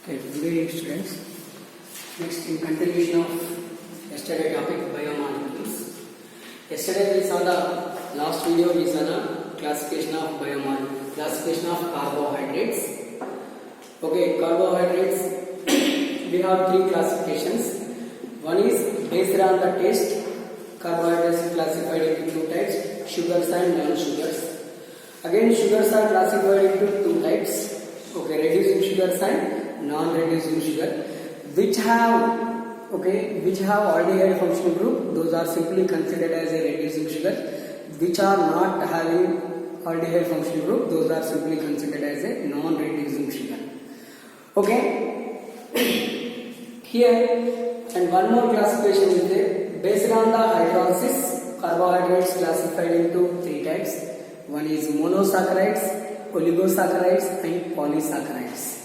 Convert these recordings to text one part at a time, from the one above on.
Okay, good evening students. Next, in continuation of yesterday topic, biomolecules. Yesterday we saw the last video. We saw the classification of biomolecules, classification of carbohydrates. Okay, carbohydrates. We have three classifications. One is based on the taste. Carbohydrates classified into two types: sugars and non-sugars. Again, sugars are classified into two types. Okay, reducing sugars and non-reducing sugar, which have aldehyde functional group. Those are simply considered as a reducing sugar. Which are not having aldehyde functional group, those are simply considered as a non-reducing sugar. Okay. Here, and one more classification is there. Based on the hydrolysis, carbohydrates classified into three types. One is monosaccharides, oligosaccharides and polysaccharides.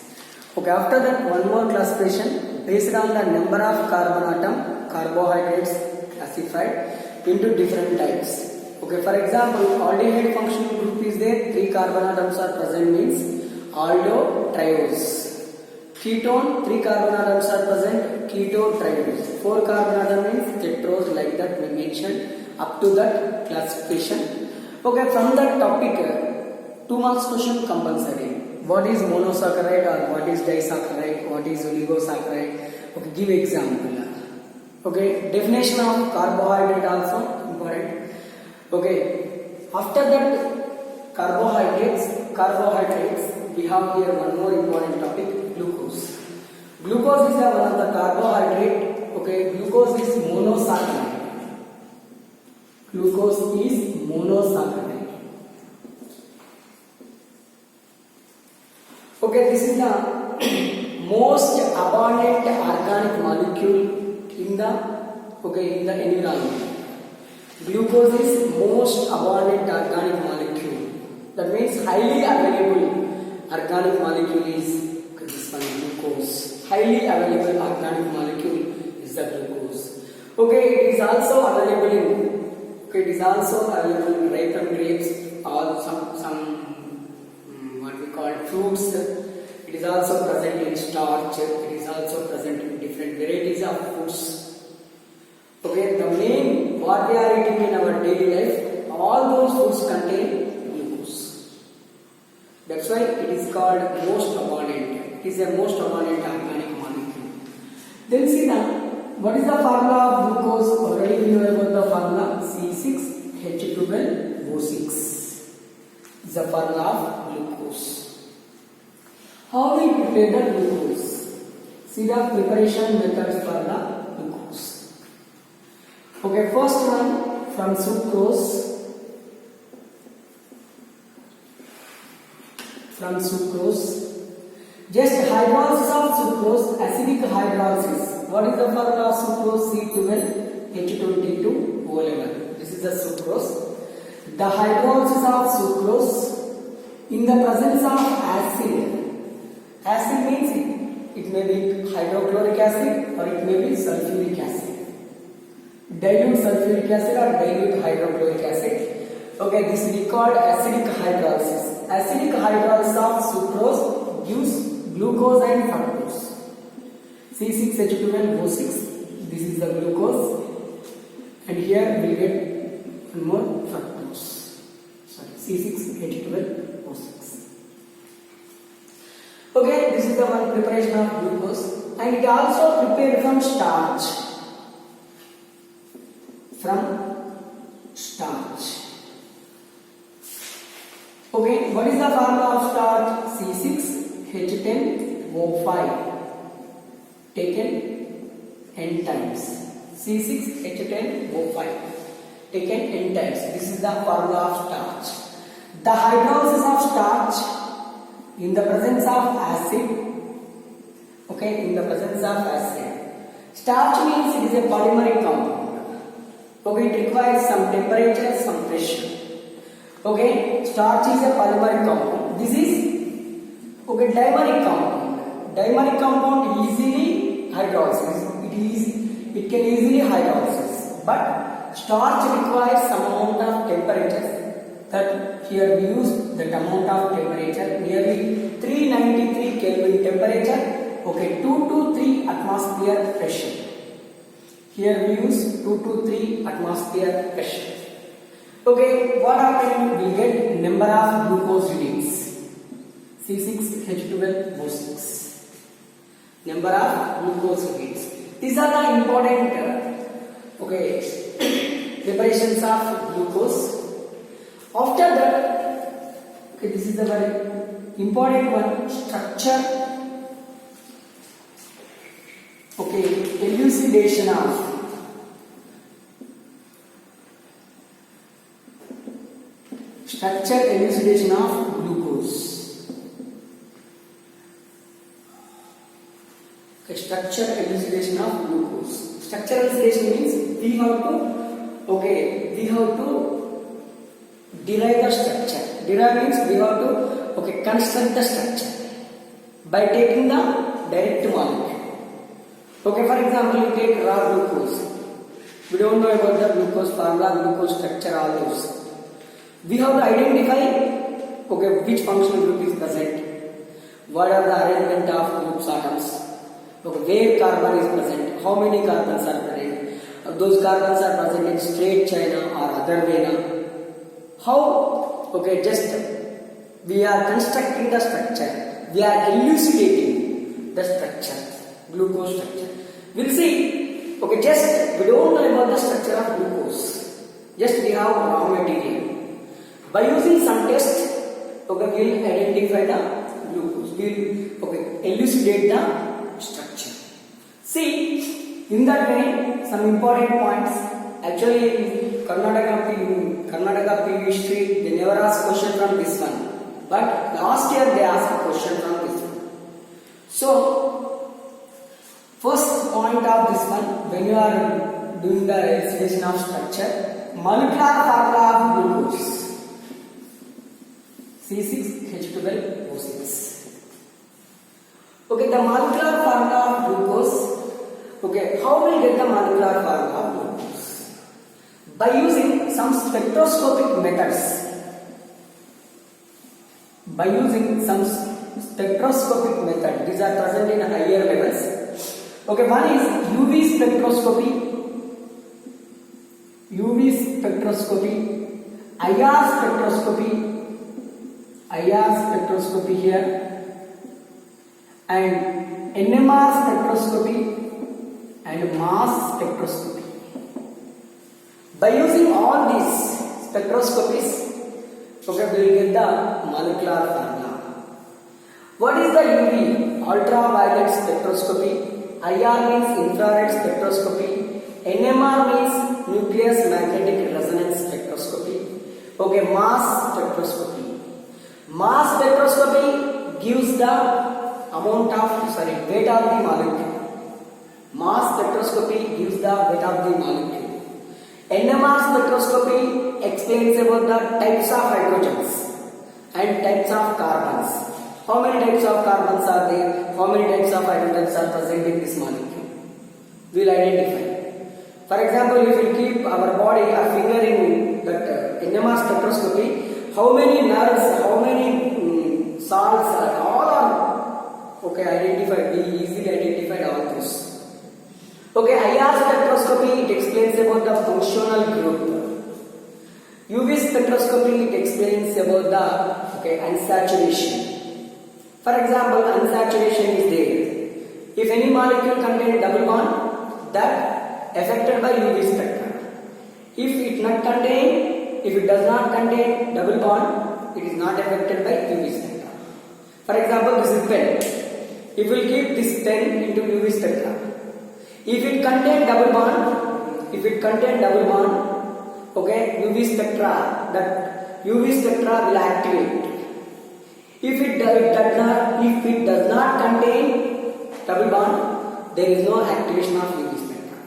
Okay, after that, one more classification based on the number of carbon atom, carbohydrates classified into different types. Okay, for example, aldehyde functional group is there, 3 carbon atoms are present, means aldo triose. Ketone, 3 carbon atoms are present, keto triose. 4 carbon atom means tetrose, like that we mentioned up to that classification. Okay, from that topic, 2 marks question compulsory. What is monosaccharide or what is disaccharide? What is oligosaccharide? Okay, give example. Okay, definition of carbohydrate also important. Okay, after that carbohydrates, we have here one more important topic: glucose. Glucose is one of the carbohydrate. Okay, glucose is monosaccharide. Glucose is monosaccharide. Okay, this is the most abundant organic molecule in the environment. Glucose is most abundant organic molecule. That means highly available organic molecule is this one, glucose. Highly available organic molecule is the glucose. Okay, it is also available in ripened grapes or some what we call fruits. It is also present in starch. It is also present in different varieties of foods. Okay, the main what we are eating in our daily life, all those foods contain glucose. That's why it is called most abundant. It is a most abundant organic molecule. Then see now, what is the formula of glucose? Already we know about the formula: C6H12O6 is the formula of glucose. How we prepare the glucose? See the preparation methods for the glucose. Okay, first one from sucrose. Just hydrolysis of sucrose, acidic hydrolysis. What is the formula of sucrose? C12H22O11. This is the sucrose. The hydrolysis of sucrose in the presence of acid. Acid means it may be hydrochloric acid or it may be sulfuric acid. Dilute sulfuric acid or dilute hydrochloric acid. Okay, this is called acidic hydrolysis. Acidic hydrolysis of sucrose gives glucose and fructose. C6H12O6. This is the glucose, and here we get one more fructose. Sorry, C6H12O6. Okay, this is the one preparation of glucose, and it also prepared from starch. Okay, what is the formula of starch? C6H10O5 taken n times. C6H10O5 taken n times. This is the formula of starch. The hydrolysis of starch in the presence of acid. Okay, in the presence of acid. Starch means it is a polymeric compound. Okay, it requires some temperature, some pressure. Okay, starch is a polymeric compound. This is dimeric compound. Dimeric compound easily hydrolysis. It can easily hydrolysis, but starch requires some amount of temperature. That here we use that amount of temperature, nearly 393 Kelvin temperature. atmosphere pressure. Here we use 2 to 3 atmosphere pressure. Okay, what happened? We get number of glucose units. C6H12O6. Number of glucose units. These are the important preparations of glucose. After that, this is the very important one, structure. Elucidation of elucidation of glucose. Structure elucidation of glucose. Structure elucidation means we have to derive the structure. Derive means we have to construct the structure by taking the direct molecule. For example, you take raw glucose. We don't know about the glucose formula, glucose structure, all those. We have to identify which functional group is present, what are the arrangement of groups atoms, where carbon is present, how many carbons are present, those carbons are present in straight chain or other way. How? Just we are constructing the structure, we are elucidating the structure, glucose structure. We'll see. Just we don't know about the structure of glucose. Just we have raw material. By using some test, we'll identify the glucose. We'll elucidate the structure. See, in that way, some important points. Actually, in Karnataka PV history, they never ask question from this one. But last year they asked a question from this one. So, first point of this one, when you are doing the elucidation of structure, molecular formula of glucose. C6H12O6. The molecular formula of glucose. How will get the molecular formula of glucose? By using some spectroscopic methods. These are present in higher levels. One is UV spectroscopy, IR spectroscopy here, and NMR spectroscopy and mass spectroscopy. By using all these spectroscopies, we will get the molecular formula. What is the UV? Ultraviolet spectroscopy. IR means infrared spectroscopy. NMR means nucleus magnetic resonance spectroscopy. Mass spectroscopy. Mass spectroscopy gives the weight of the molecule. Mass spectroscopy gives the weight of the molecule. NMR spectroscopy explains about the types of hydrogens and types of carbons. How many types of carbons are there? How many types of hydrogens are present in this molecule? We will identify. For example, if we keep our body a finger in that NMR spectroscopy, how many nerves, how many salts, all are identified. We easily identified all this. IR spectroscopy, it explains about the functional group. UV spectroscopy, it explains about the unsaturation. For example, unsaturation is there. If any molecule contains double bond, that affected by UV spectra. If it does not contain double bond, it is not affected by UV spectra. For example, this is pen. If we keep this pen into UV spectra, if it contains double bond, UV spectra will activate. If it does not contain double bond, there is no activation of UV spectra.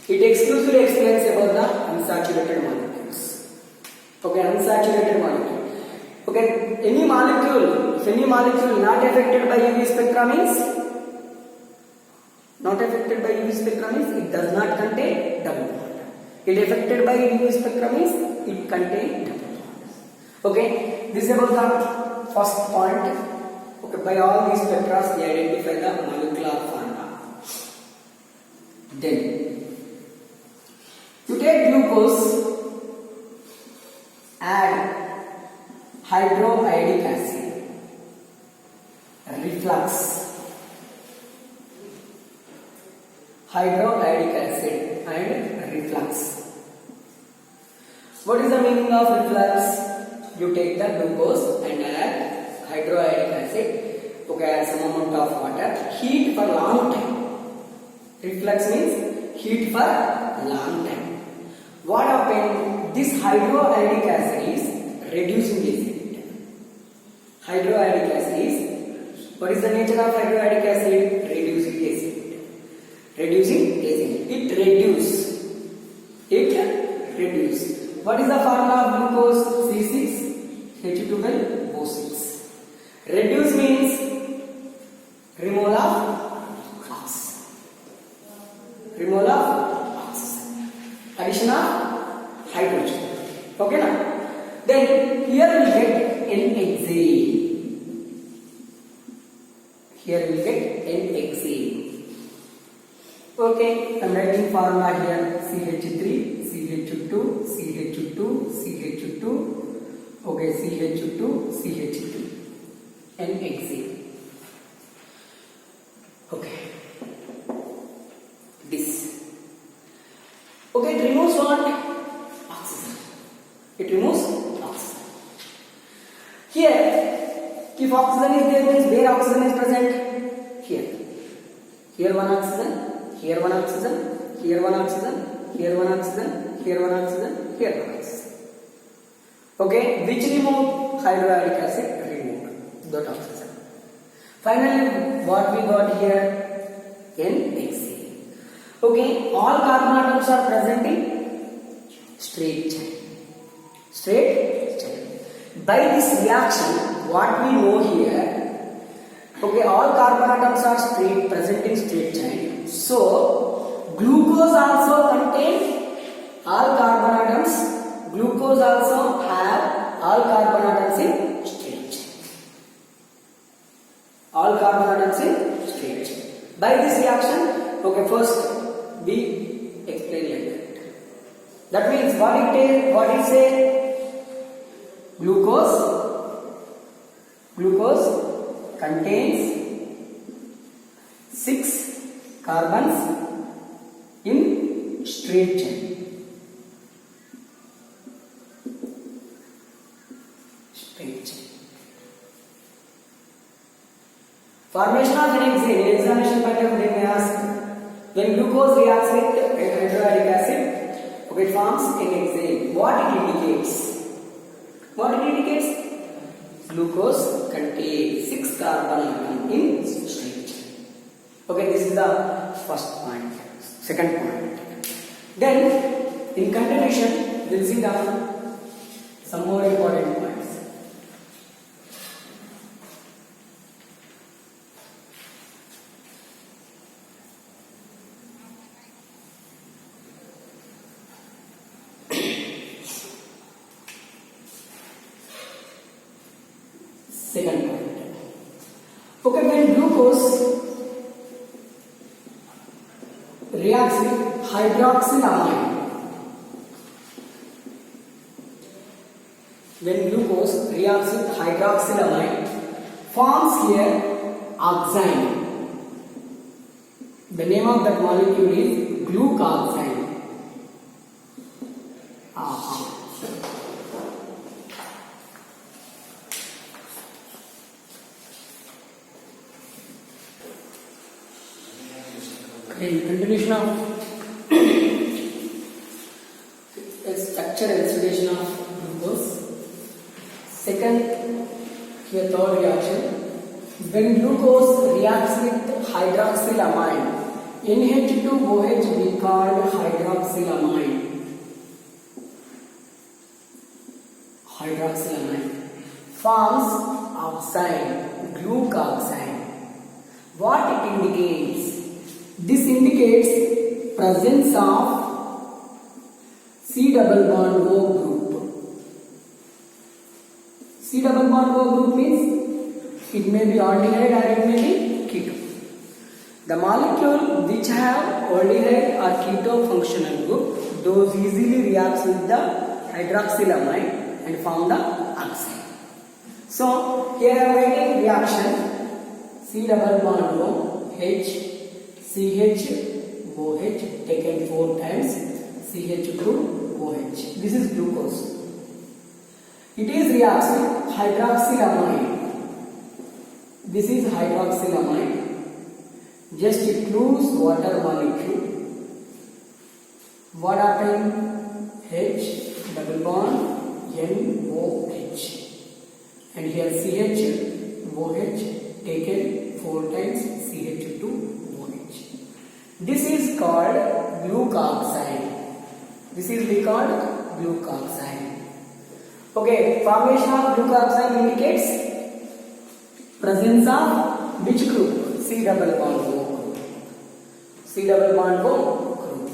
It exclusively explains about the unsaturated molecules. Unsaturated molecule. Any molecule, if any molecule not affected by UV spectra means it does not contain double bond. It affected by UV spectra means it contains double bond. This is about the first point. By all these spectra we identify the molecular formula. Then you take glucose, add hydroiodic acid, reflux, hydroiodic acid and reflux. What is the meaning of reflux? You take the glucose and add hydroiodic acid, okay, add some amount of water, heat for long time. Reflux means heat for long time. What happened? This hydroiodic acid is reducing acid. Hydroiodic acid is, what is the nature of hydroiodic acid? Reducing acid. Reducing acid. It reduce. What is the formula of glucose? C6H12O6. Reduce means removal of oxygen. Removal of oxygen. Addition of hydrogen. Okay now? Then here we get N-hexane. Here we get N-hexane. Okay, I'm writing formula here. CH3, CH2, CH2, CH2. Okay, CH2, CH3. N-hexane. Okay. This. Okay, it removes what? Oxygen. It removes oxygen. Here, if oxygen is there, means where oxygen is present? Here. Here one oxygen, here one oxygen, here one oxygen, here one oxygen, here one oxygen, here one oxygen. Okay, which removed? Hydroiodic acid removed that oxygen. Finally, what we got here? N-hexane. Okay, all carbon atoms are present in straight chain. Straight chain. By this reaction, what we know here, okay, all carbon atoms are present in straight chain. So, glucose also contains all carbon atoms. Glucose also have all carbon atoms in straight chain. All carbon atoms in straight chain. By this reaction, okay, first we explain like that. That means what it say? Glucose contains 6 carbons in straight chain. Formation of N-hexane. In examination pattern they may ask, when glucose reacts with hydroiodic acid, okay, it forms N-hexane. What it indicates? Glucose contains 6 carbon atoms in straight chain. Okay, this is the first point. Second point. Then, in continuation, we'll see down some more important points. Second point. Okay, when glucose reacts with hydroxylamine, forms here oxime. The name of that molecule is glucoxime. In continuation of structure elucidation of glucose. Second, here third reaction. When glucose reacts with hydroxylamine, NH2OH we called hydroxylamine. Forms oxide, glucoxide. What it indicates? This indicates presence of C double bond O group. C double bond O group means it may be aldehyde or it may be ketone. The molecule which have aldehyde or keto functional group, those easily reacts with the hydroxylamine and form the oxide. So here I am writing reaction C double bond O H CH OH taken 4 times CH2 OH. This is glucose. It is reacts with hydroxylamine. This is hydroxylamine. Just it lose water molecule. What happened? H double bond NOH. And here CH OH taken 4 times CH2 OH. This is called glucoxide. This is called glucoxide. Okay, formation of glucoxide indicates presence of which group? C double bond O group. C double bond O group.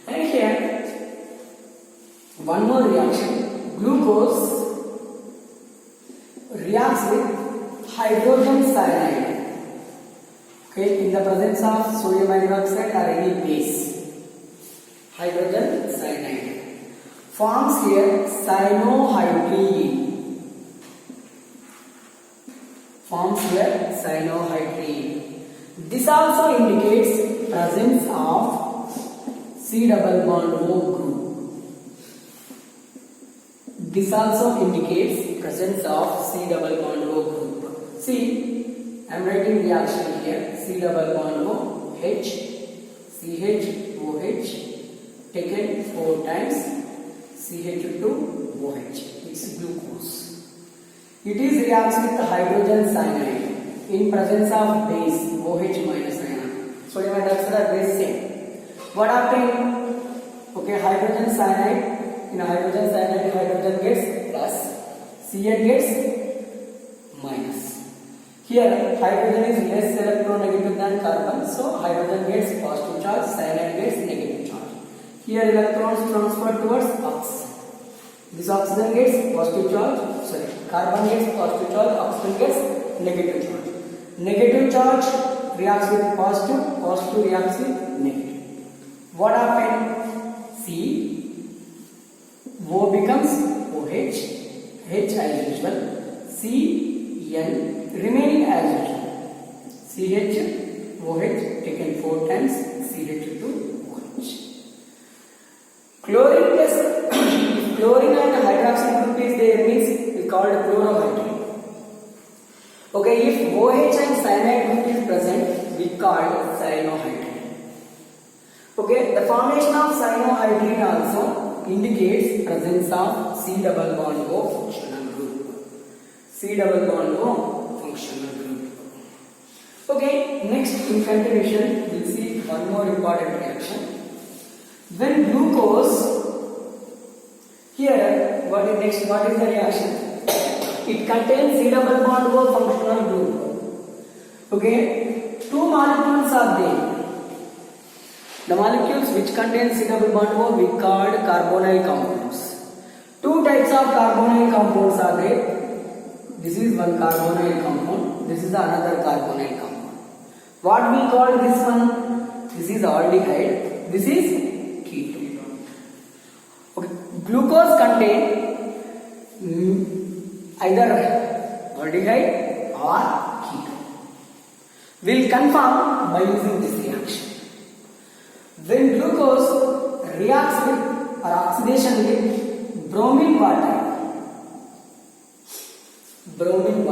And here one more reaction. Glucose reacts with hydrogen cyanide. Okay, in the presence of sodium hydroxide or any base. Hydrogen cyanide forms here cyanohydrine. Forms here cyanohydrine. This also indicates presence of C double bond O group. This also indicates presence of C double bond O group. See, I am writing reaction here. C double bond O H CH OH taken 4 times CH2 OH. It's glucose. It is reacts with hydrogen cyanide in presence of base OH minus ion. Sodium hydroxide base same. What happened? Okay, hydrogen cyanide. In hydrogen cyanide, hydrogen gets plus, Cn gets minus. Here, hydrogen is less electronegative than carbon, so hydrogen gets positive charge, cyanide gets negative charge. Here, electrons transfer towards oxygen. This oxygen gets positive charge, carbon gets positive charge, oxygen gets negative charge. Negative charge reacts with positive, positive reacts with negative. What happened? C, O becomes OH, H as usual, C, N remaining as usual. CH, OH taken 4 times, CH2, OH. Chlorine plus chlorine and hydroxide group is there means it's called chlorohydrin. Okay, if OH and cyanide group is present, we call cyanohydrin. Okay, the formation of cyanohydrin also indicates presence of C double bond O functional group. C double bond O functional group. Okay, next in continuation we will see one more important reaction. When glucose, here what is the reaction? It contains C double bond O functional group. Okay, 2 molecules are there. The molecules which contain C double bond O we called carbonyl compounds. 2 types of carbonyl compounds are there. This is one carbonyl compound. This is another carbonyl compound. What we call this one? This is aldehyde. This is ketone. Okay. Glucose contain either aldehyde or ketone. We will confirm by using this reaction. When glucose reacts with or oxidation with bromine water, bromine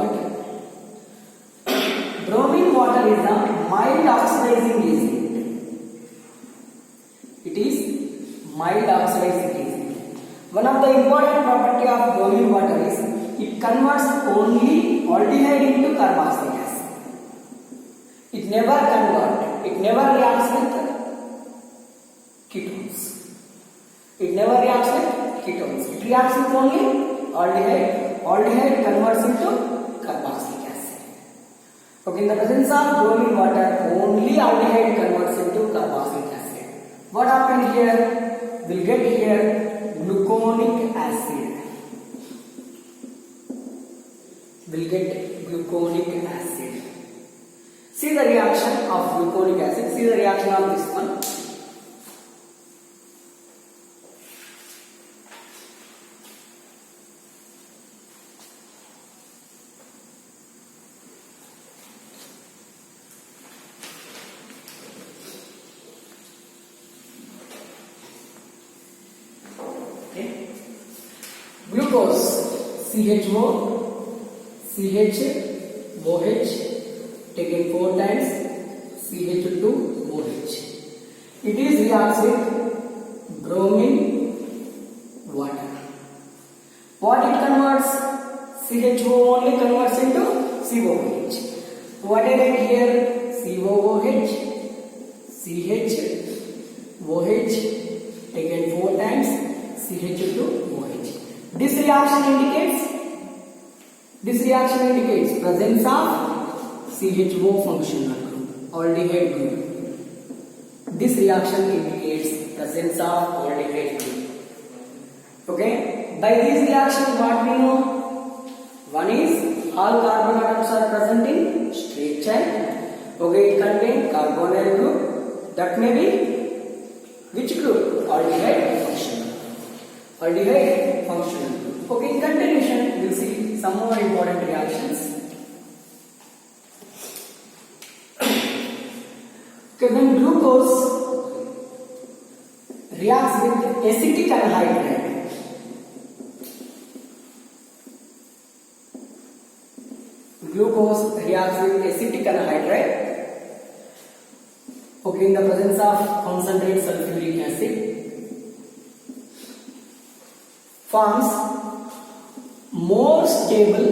water is a mild oxidizing agent. It is mild oxidizing agent. One of the important property of bromine water is it converts only aldehyde into carboxylic acid. It never reacts with ketones. It never reacts with ketones. It reacts with only aldehyde. Aldehyde converts into carboxylic acid. Okay, in the presence of bromine water, only aldehyde converts into carboxylic acid. What happened here? We'll get here gluconic acid. We'll get gluconic acid. See the reaction of gluconic acid. See the reaction of this one. Glucose, CHO, OH, taken 4 times, CH2OH. It is reacts with bromine water. What it converts? CHO only converts into COOH. What I write here? COOH, CHOH, taken 4 times, CH2OH. This reaction indicates presence of CHO functional group, aldehyde group. This reaction indicates presence of aldehyde group. Okay? By this reaction, what we know? One is all carbon atoms are present in straight chain. Okay, it contains carbonyl group. That may be which group? Aldehyde functional. Aldehyde functional group. Okay, in continuation, we will see some more important reactions. Okay, when glucose reacts with acetic anhydride, okay, in the presence of concentrated sulfuric acid, forms more stable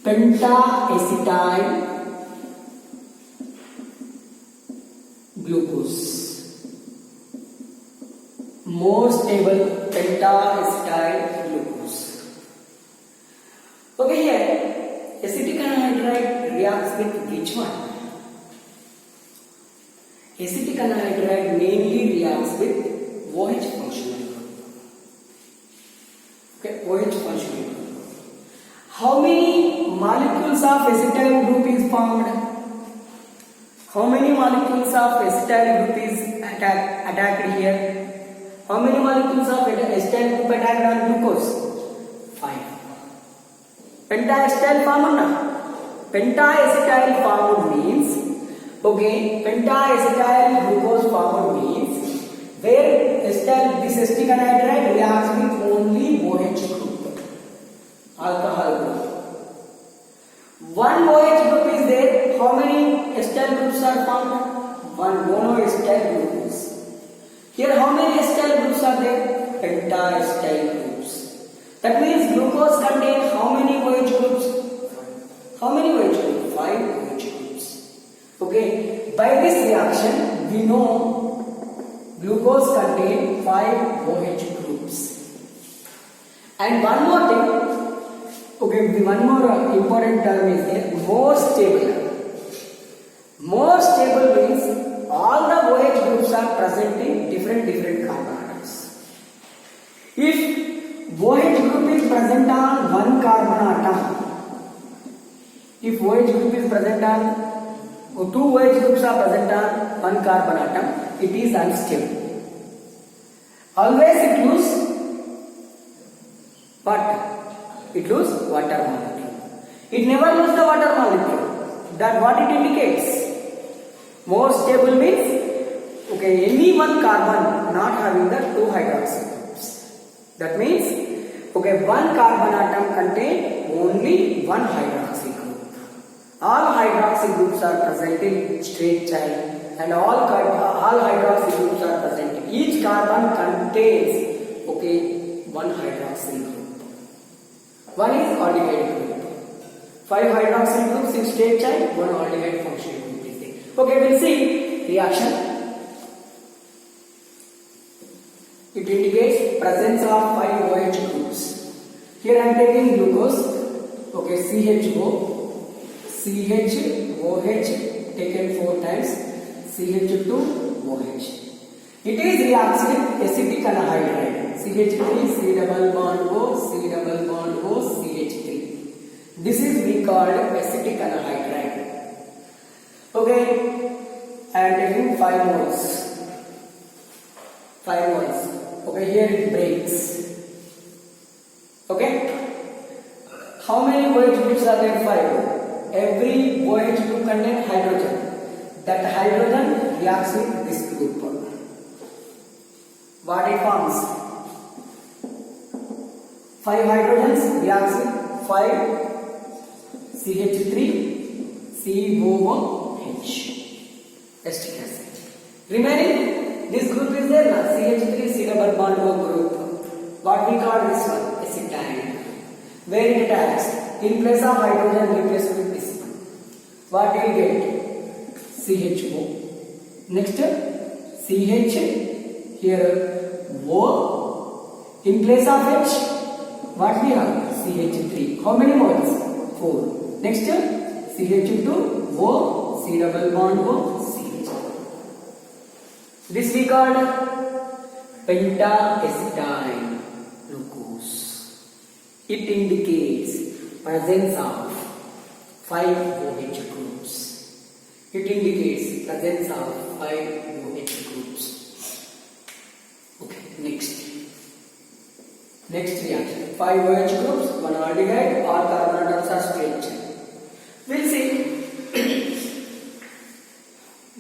pentaacetyl glucose. More stable pentaacetyl glucose. Okay, here acetic anhydride reacts with which one? Acetic anhydride mainly reacts with OH functional group. Okay, OH functional group. How many molecules of acetyl group is formed? How many molecules of acetyl group is attacked here? How many molecules of acetyl group attacked on glucose? 5. Pentaacetyl formed. Pentaacetyl formed means, okay, pentaacetyl glucose formed means where this acetic anhydride reacts with only OH group, alcohol group. One OH group is there. How many acetyl groups are formed? One monoacetyl group. Here, how many acetyl groups are there? Pentaacetyl groups. That means glucose contains how many OH groups? How many OH groups? 5 OH groups. Okay. By this reaction, we know glucose contains 5 OH groups. And one more thing. Okay, one more important term is there. More stable. More stable means all the OH groups are present in different carbon atoms. If OH group is present on one carbon atom, if OH group is present on, or 2 OH groups are present on one carbon atom, it is unstable. Always it loses what? It loses water molecule. It never loses the water molecule. That what it indicates? More stable means, okay, any one carbon not having the 2 hydroxy groups. That means, okay, one carbon atom contains only one hydroxy group. All hydroxy groups are present in straight chain, and all hydroxy groups are present. Each carbon contains, okay, one hydroxy group. One is aldehyde group. 5 hydroxyl groups in straight chain, 1 aldehyde functional group is there. Okay, we'll see reaction. It indicates presence of 5 OH groups. Here I am taking glucose. Okay, CHO, CHOH taken 4 times, CH2OH. It is reacts with acetic anhydride. CH3, C double bond O, C double bond O, CH3. This is we called acetic anhydride. Okay, and taking 5 moles. 5 moles. Okay, here it breaks. Okay, how many OH groups are there? 5. Every OH group contains hydrogen. That hydrogen reacts with this group. What it forms? 5 hydrogens reacts with 5 CH3 COOH acetic acid. Remaining this group is there na, CH3 C double bond O group. What we call this one? Acetine. Where it attacks? In place of hydrogen replaced with this one. What you will get? CHO. Next CH here O. In place of H, what we have? CH3. How many moles? 4. Next CH2O C double bond O CH. This we called pentaacetine glucose. It indicates presence of 5 OH groups. It indicates presence of 5 OH groups. Okay, next reaction. 5 OH groups, 1 aldehyde, all carbon atoms are straight. We'll see.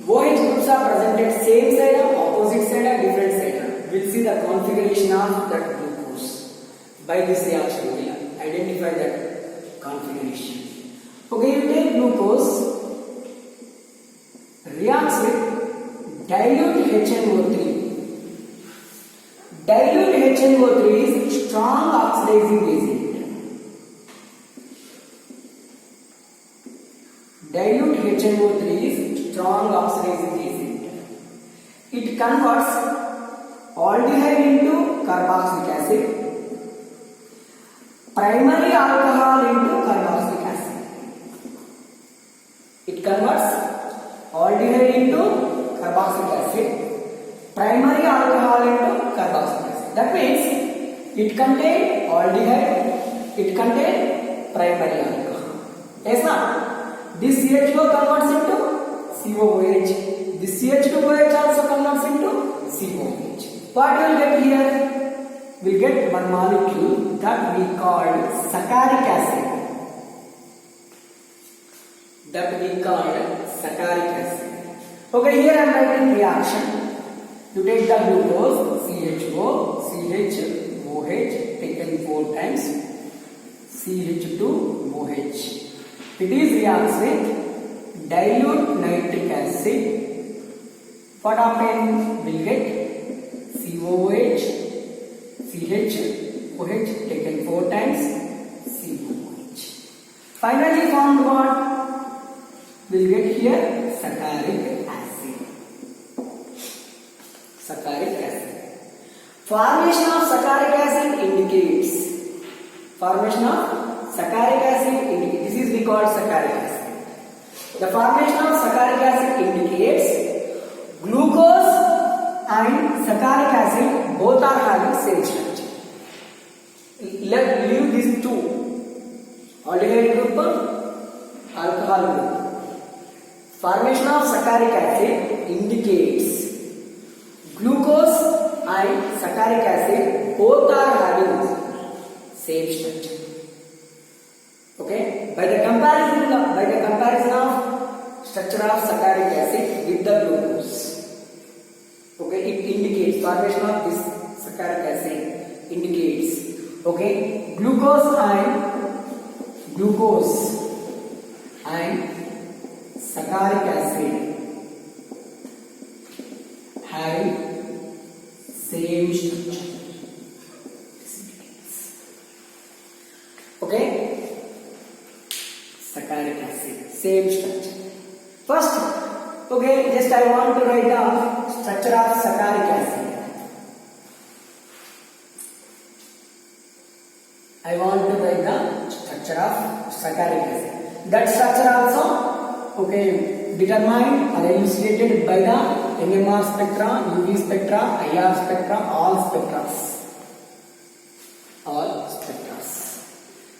OH groups are present at same side, opposite side, different side. We'll see the configuration of that glucose. By this reaction, we will identify that configuration. Okay, you take glucose, reacts with dilute HNO3. Dilute HNO3 is strong oxidizing agent. Dilute HNO3 is strong oxidizing agent. It converts aldehyde into carboxylic acid, primary alcohol into carboxylic acid. It converts aldehyde into carboxylic acid, primary alcohol into carboxylic acid. That means it contains aldehyde, it contains primary alcohol. Yes, not? This CH2 converts into COOH. This CH2OH also converts into COOH. What we will get here? We will get one molecule that we call saccharic acid. Okay, here I am writing reaction. You take the glucose CHO, CHOH taken 4 times, CH2OH. It is reacts with dilute nitric acid. What happens? We will get COOH, CHOH taken 4 times, COOH. Finally formed what? We will get here saccharic acid. Saccharic acid. Formation of saccharic acid indicates. This is we call saccharic acid. The formation of saccharic acid indicates glucose and saccharic acid both are having same structure. Leave these two. Aldehyde group, alcohol group. Formation of saccharic acid indicates glucose and saccharic acid both are having same structure. Okay, by the comparison of structure of saccharic acid with the glucose. Okay, it indicates formation of this saccharic acid indicates okay glucose and saccharic acid having same structure. Okay. Saccharic acid, same structure. First, okay, just I want to write the structure of saccharic acid. I want to write the structure of saccharic acid. That structure also, okay, determined or elucidated by the NMR spectra, UV spectra, IR spectra, all spectra.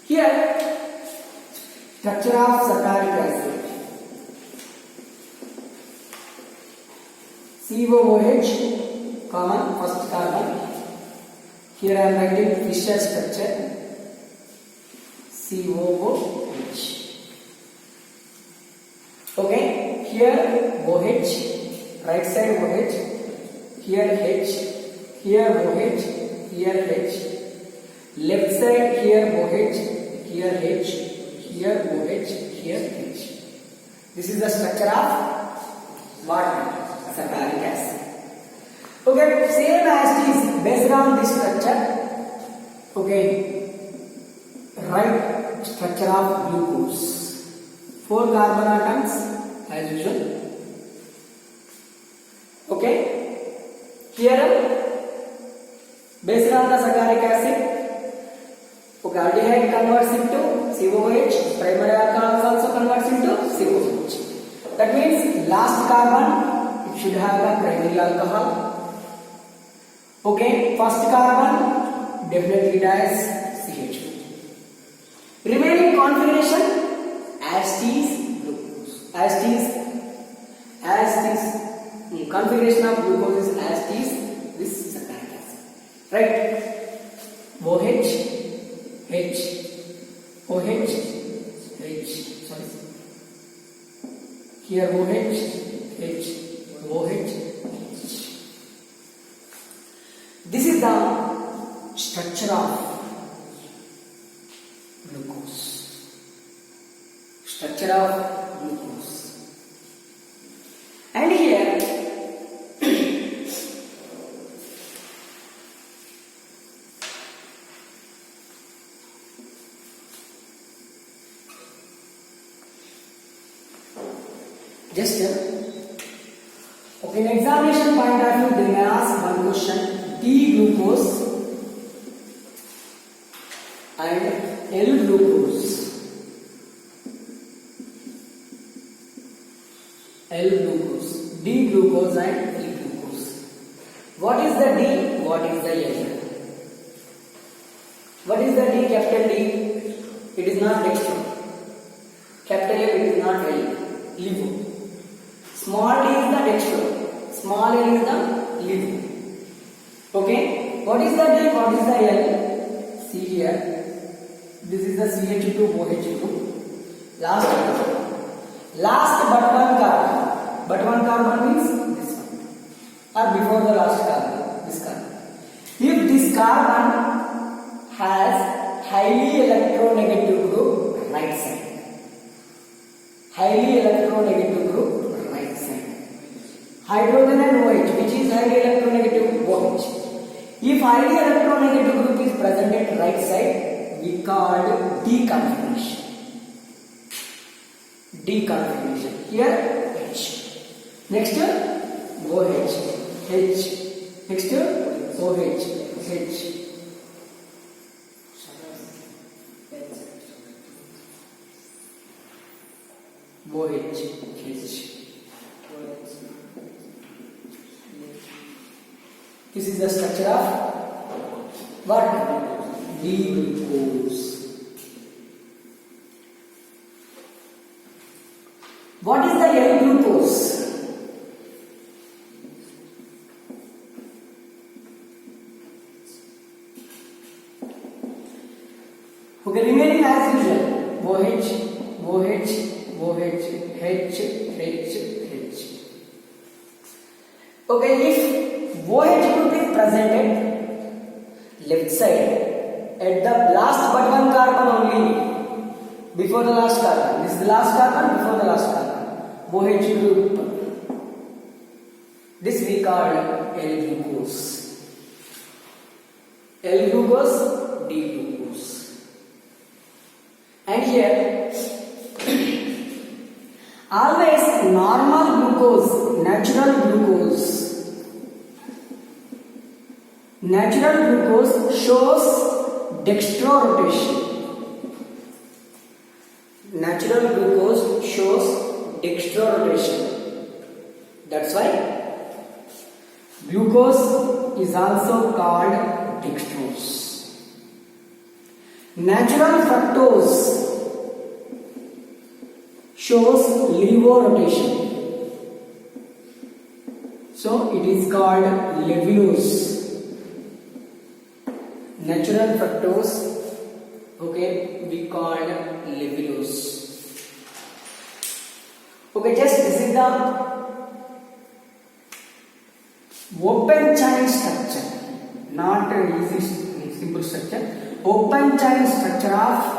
Here, Structure of succaric acid. COOH, common first carbon. Here I am writing Fischer structure. COOH. Okay, here OH, right side OH, here H, here OH, here H, left side here OH, here H, here OH, here H. This is the structure of what? Succaric acid. Okay, same as it is based on this structure. Okay, right structure of glucose. 4 carbon atoms as usual. Okay, here based on the succaric acid, okay, aldehyde converts into COOH, primary alcohol also converts into COOH. That means last carbon it should have the primary alcohol. Okay, first carbon definitely it has CH2. Remaining configuration as is glucose. As is configuration of glucose is as is this succaric acid. Right? OH, H, OH, H. Sorry. Here OH, H, OH, H. This is the structure of glucose. Structure of glucose. And here just okay, in examination point of view, they may ask one question: D-glucose and L-glucose. L-glucose, D-glucose and E-glucose. What is the D? What is the L? What is the D? Capital D. It is not dextro. Capital L, it is not L. Levo. Small d is the dextro. Small l is the levo. Okay. What is the D? What is the L? See here. This is the CH2OH2. Last but one carbon. But one carbon means this one. Or before the last carbon. This carbon. If this carbon has highly electronegative group, right side. Highly electronegative group, right side. Hydrogen and OH, which is highly electronegative? OH. If highly electronegative group is present at right side, we call D configuration. D configuration. Here H. Next OH, H. Next OH, H. OH, H. This is the structure of what? D-glucose. What is the L-glucose? Okay, remaining as usual. OH, OH, OH, H, H, H. Okay, if OH group is present at left side at the last but one carbon only, before the last carbon. This is the last carbon, before the last carbon. OH group. This we call L-glucose. L-glucose, D-glucose. And here always normal glucose, natural glucose. Natural glucose shows dextro rotation. Natural glucose shows dextro rotation. That's why glucose is also called dextrose. Natural fructose shows levo-rotation. So it is called levulose. Natural fructose, okay, we called levulose. Okay, just this is the open chain structure, not easy simple structure. Open chain structure of